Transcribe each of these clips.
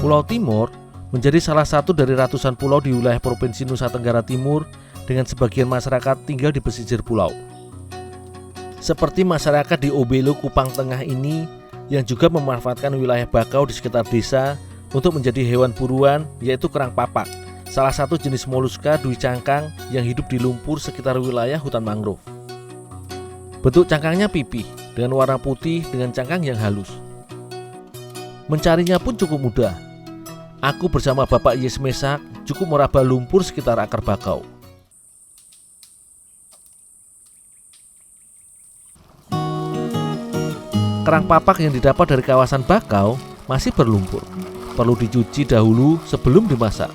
Pulau Timor menjadi salah satu dari ratusan pulau di wilayah Provinsi Nusa Tenggara Timur dengan sebagian masyarakat tinggal di pesisir pulau. Seperti masyarakat di Obelo Kupang Tengah ini yang juga memanfaatkan wilayah bakau di sekitar desa untuk menjadi hewan buruan, yaitu kerang papak, salah satu jenis moluska dui cangkang yang hidup di lumpur sekitar wilayah hutan mangrove. Bentuk cangkangnya pipih dengan warna putih dengan cangkang yang halus. Mencarinya pun cukup mudah. Aku bersama Bapak Yes Mesak cukup meraba lumpur sekitar akar bakau. Kerang papak yang didapat dari kawasan bakau masih berlumpur. Perlu dicuci dahulu sebelum dimasak.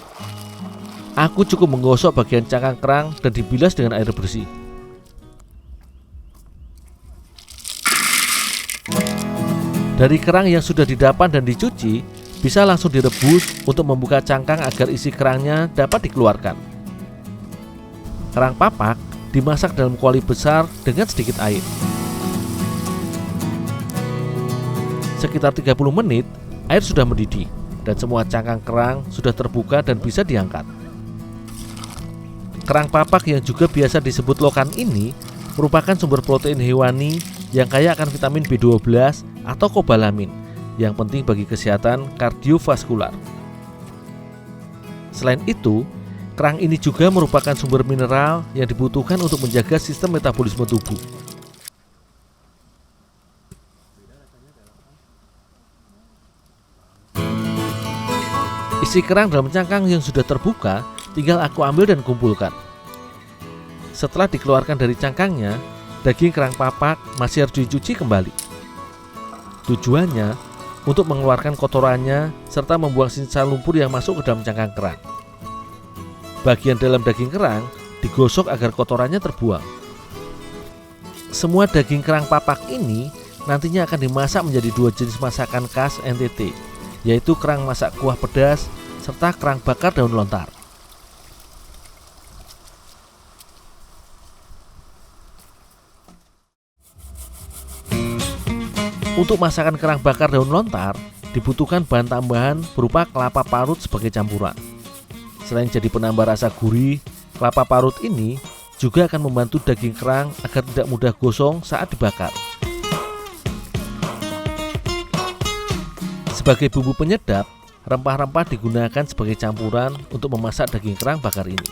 Aku cukup menggosok bagian cangkang kerang dan dibilas dengan air bersih. Dari kerang yang sudah didapat dan dicuci, bisa langsung direbus untuk membuka cangkang agar isi kerangnya dapat dikeluarkan. Kerang papak dimasak dalam kuali besar dengan sedikit air. Sekitar 30 menit, air sudah mendidih dan semua cangkang kerang sudah terbuka dan bisa diangkat. Kerang papak yang juga biasa disebut lokan ini merupakan sumber protein hewani yang kaya akan vitamin B12 atau kobalamin yang penting bagi kesehatan kardiovaskular. Selain itu, kerang ini juga merupakan sumber mineral yang dibutuhkan untuk menjaga sistem metabolisme tubuh. Isi kerang dalam cangkang yang sudah terbuka tinggal aku ambil dan kumpulkan. Setelah dikeluarkan dari cangkangnya, daging kerang papak masih harus dicuci kembali. Tujuannya untuk mengeluarkan kotorannya serta membuang sisa lumpur yang masuk ke dalam cangkang kerang. Bagian dalam daging kerang digosok agar kotorannya terbuang. Semua daging kerang papak ini nantinya akan dimasak menjadi dua jenis masakan khas NTT, yaitu kerang masak kuah pedas serta kerang bakar daun lontar. Untuk masakan kerang bakar daun lontar, dibutuhkan bahan tambahan berupa kelapa parut sebagai campuran. Selain jadi penambah rasa gurih, kelapa parut ini juga akan membantu daging kerang agar tidak mudah gosong saat dibakar. Sebagai bumbu penyedap, rempah-rempah digunakan sebagai campuran untuk memasak daging kerang bakar ini.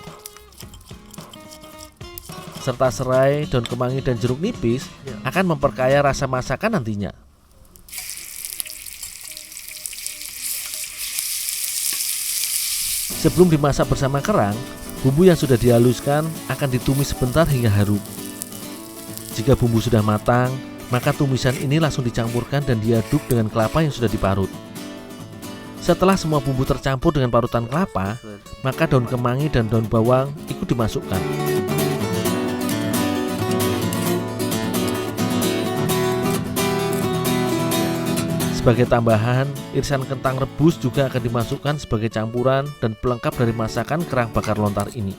Serta serai, daun kemangi, dan jeruk nipis akan memperkaya rasa masakan nantinya. Sebelum dimasak bersama kerang, bumbu yang sudah dihaluskan akan ditumis sebentar hingga harum. Jika bumbu sudah matang, maka tumisan ini langsung dicampurkan dan diaduk dengan kelapa yang sudah diparut. Setelah semua bumbu tercampur dengan parutan kelapa, maka daun kemangi dan daun bawang ikut dimasukkan. Sebagai tambahan, irisan kentang rebus juga akan dimasukkan sebagai campuran dan pelengkap dari masakan kerang bakar lontar ini.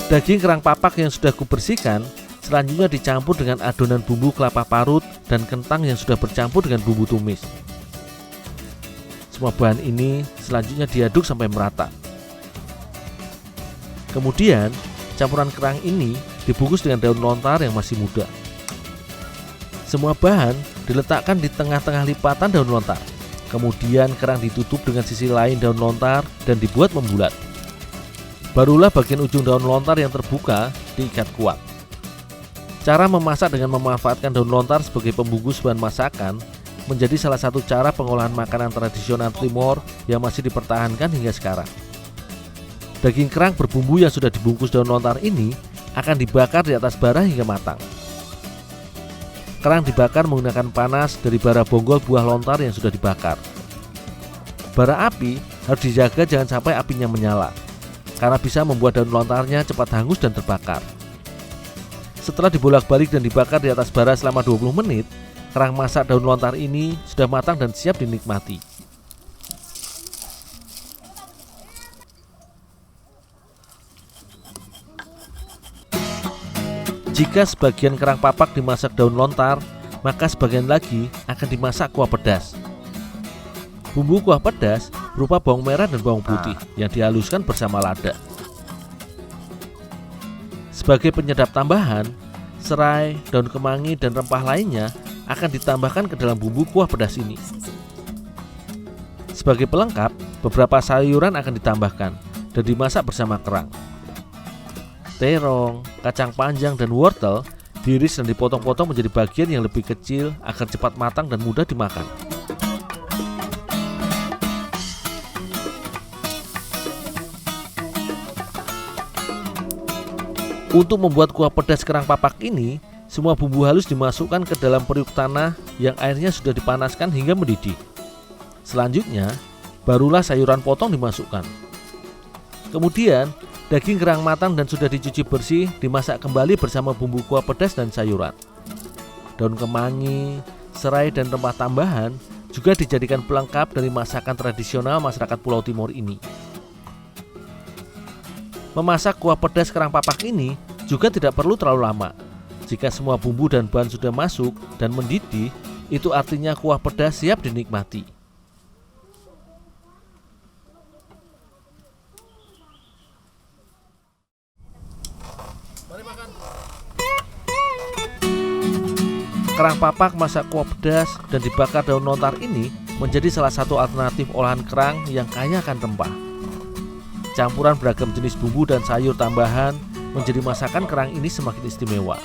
Daging kerang papak yang sudah kubersihkan selanjutnya dicampur dengan adonan bumbu kelapa parut dan kentang yang sudah bercampur dengan bumbu tumis. Semua bahan ini selanjutnya diaduk sampai merata. Kemudian, campuran kerang ini dibungkus dengan daun lontar yang masih muda. Semua bahan diletakkan di tengah-tengah lipatan daun lontar. Kemudian kerang ditutup dengan sisi lain daun lontar dan dibuat membulat. Barulah bagian ujung daun lontar yang terbuka diikat kuat. Cara memasak dengan memanfaatkan daun lontar sebagai pembungkus bahan masakan menjadi salah satu cara pengolahan makanan tradisional Timor yang masih dipertahankan hingga sekarang. Daging kerang berbumbu yang sudah dibungkus daun lontar ini akan dibakar di atas bara hingga matang. Kerang dibakar menggunakan panas dari bara bonggol buah lontar yang sudah dibakar. Bara api harus dijaga jangan sampai apinya menyala, karena bisa membuat daun lontarnya cepat hangus dan terbakar. Setelah dibolak-balik dan dibakar di atas bara selama 20 menit, kerang masak daun lontar ini sudah matang dan siap dinikmati. Jika sebagian kerang papak dimasak daun lontar, maka sebagian lagi akan dimasak kuah pedas. Bumbu kuah pedas berupa bawang merah dan bawang putih yang dihaluskan bersama lada. Sebagai penyedap tambahan, serai, daun kemangi, dan rempah lainnya akan ditambahkan ke dalam bumbu kuah pedas ini. Sebagai pelengkap, beberapa sayuran akan ditambahkan dan dimasak bersama kerang. Terong, kacang panjang, dan wortel diiris dan dipotong-potong menjadi bagian yang lebih kecil agar cepat matang dan mudah dimakan. Untuk membuat kuah pedas kerang papak ini, semua bumbu halus dimasukkan ke dalam periuk tanah yang airnya sudah dipanaskan hingga mendidih. Selanjutnya, barulah sayuran potong dimasukkan. Kemudian, daging kerang matang dan sudah dicuci bersih dimasak kembali bersama bumbu kuah pedas dan sayuran. Daun kemangi, serai, dan rempah tambahan juga dijadikan pelengkap dari masakan tradisional masyarakat Pulau Timur ini. Memasak kuah pedas kerang papak ini juga tidak perlu terlalu lama. Jika semua bumbu dan bahan sudah masuk dan mendidih, itu artinya kuah pedas siap dinikmati. Kerang papak masak kuah pedas dan dibakar daun lontar ini menjadi salah satu alternatif olahan kerang yang kaya akan rempah. Campuran beragam jenis bumbu dan sayur tambahan menjadi masakan kerang ini semakin istimewa.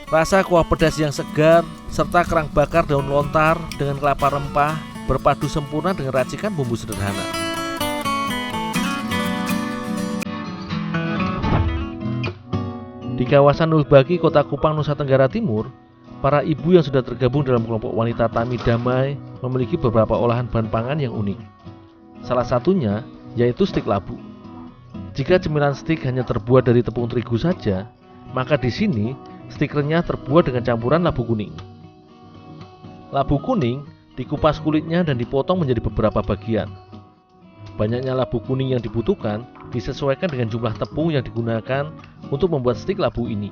Rasa kuah pedas yang segar serta kerang bakar daun lontar dengan kelapa rempah berpadu sempurna dengan racikan bumbu sederhana. Di kawasan Nulbaki, Kota Kupang, Nusa Tenggara Timur, para ibu yang sudah tergabung dalam kelompok wanita Tani Damai memiliki beberapa olahan bahan pangan yang unik. Salah satunya yaitu stik labu. Jika cemilan stik hanya terbuat dari tepung terigu saja, maka di sini stik renyah terbuat dengan campuran labu kuning. Labu kuning dikupas kulitnya dan dipotong menjadi beberapa bagian. Banyaknya labu kuning yang dibutuhkan disesuaikan dengan jumlah tepung yang digunakan untuk membuat stik labu ini.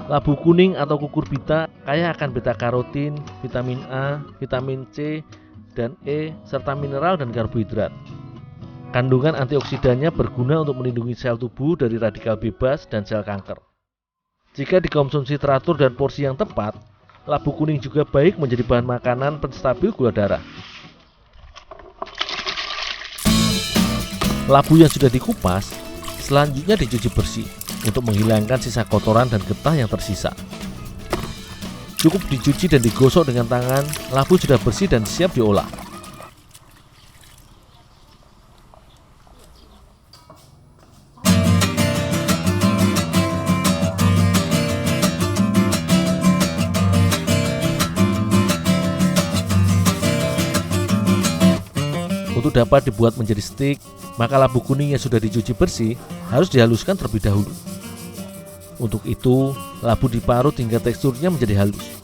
Labu kuning atau kukurbita kaya akan beta-karotin, vitamin A, vitamin C, dan E, serta mineral dan karbohidrat. Kandungan antioksidannya berguna untuk melindungi sel tubuh dari radikal bebas dan sel kanker. Jika dikonsumsi teratur dan porsi yang tepat, labu kuning juga baik menjadi bahan makanan penstabil gula darah. Labu yang sudah dikupas, selanjutnya dicuci bersih untuk menghilangkan sisa kotoran dan getah yang tersisa. Cukup dicuci dan digosok dengan tangan, labu sudah bersih dan siap diolah. Untuk dapat dibuat menjadi stik, maka labu kuning yang sudah dicuci bersih harus dihaluskan terlebih dahulu. Untuk itu, labu diparut hingga teksturnya menjadi halus.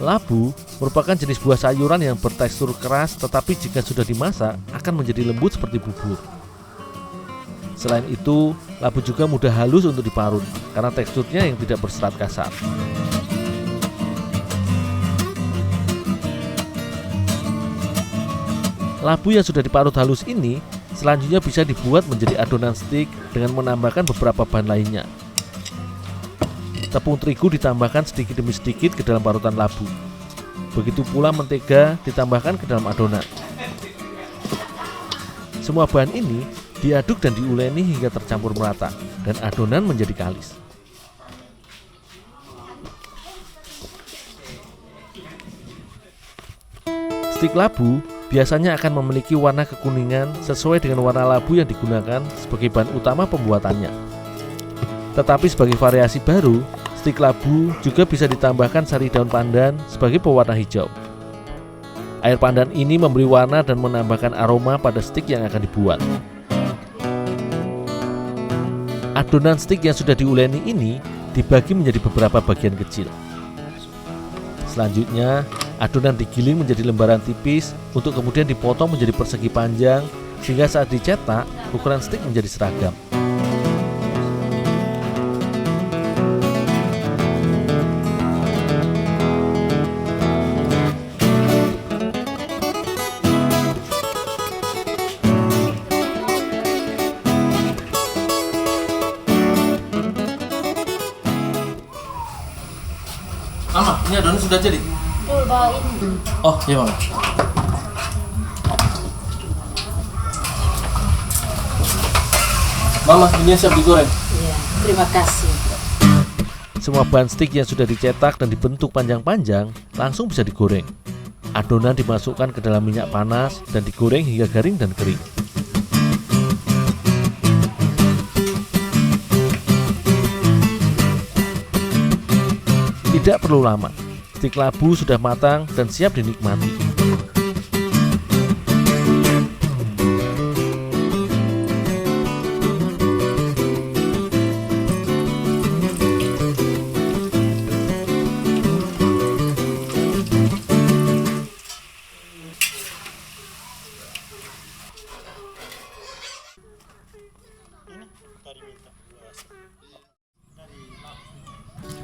Labu merupakan jenis buah sayuran yang bertekstur keras, tetapi jika sudah dimasak akan menjadi lembut seperti bubur. Selain itu, labu juga mudah halus untuk diparut karena teksturnya yang tidak berserat kasar. Labu yang sudah diparut halus ini selanjutnya bisa dibuat menjadi adonan stik dengan menambahkan beberapa bahan lainnya. Tepung terigu ditambahkan sedikit demi sedikit ke dalam parutan labu. Begitu pula mentega ditambahkan ke dalam adonan. Semua bahan ini diaduk dan diuleni hingga tercampur merata dan adonan menjadi kalis. Stik labu biasanya akan memiliki warna kekuningan sesuai dengan warna labu yang digunakan sebagai bahan utama pembuatannya. Tetapi sebagai variasi baru, stik labu juga bisa ditambahkan sari daun pandan sebagai pewarna hijau. Air pandan ini memberi warna dan menambahkan aroma pada stik yang akan dibuat. Adonan stik yang sudah diuleni ini dibagi menjadi beberapa bagian kecil. Selanjutnya, adonan digiling menjadi lembaran tipis untuk kemudian dipotong menjadi persegi panjang sehingga saat dicetak ukuran stik menjadi seragam. sudah jadi? Dulu bawa ini. Oh, iya Mama. Mama, ini siap digoreng. Iya, terima kasih. Semua bahan stik yang sudah dicetak dan dibentuk panjang-panjang langsung bisa digoreng. Adonan dimasukkan ke dalam minyak panas dan digoreng hingga garing dan kering. Tidak perlu lama, stik labu sudah matang dan siap dinikmati.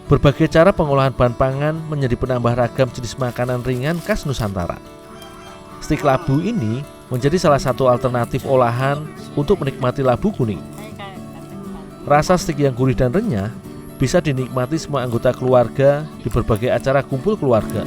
Berbagai cara pengolahan bahan pangan menjadi penambah ragam jenis makanan ringan khas Nusantara. Stik labu ini menjadi salah satu alternatif olahan untuk menikmati labu kuning. Rasa stik yang gurih dan renyah bisa dinikmati semua anggota keluarga di berbagai acara kumpul keluarga.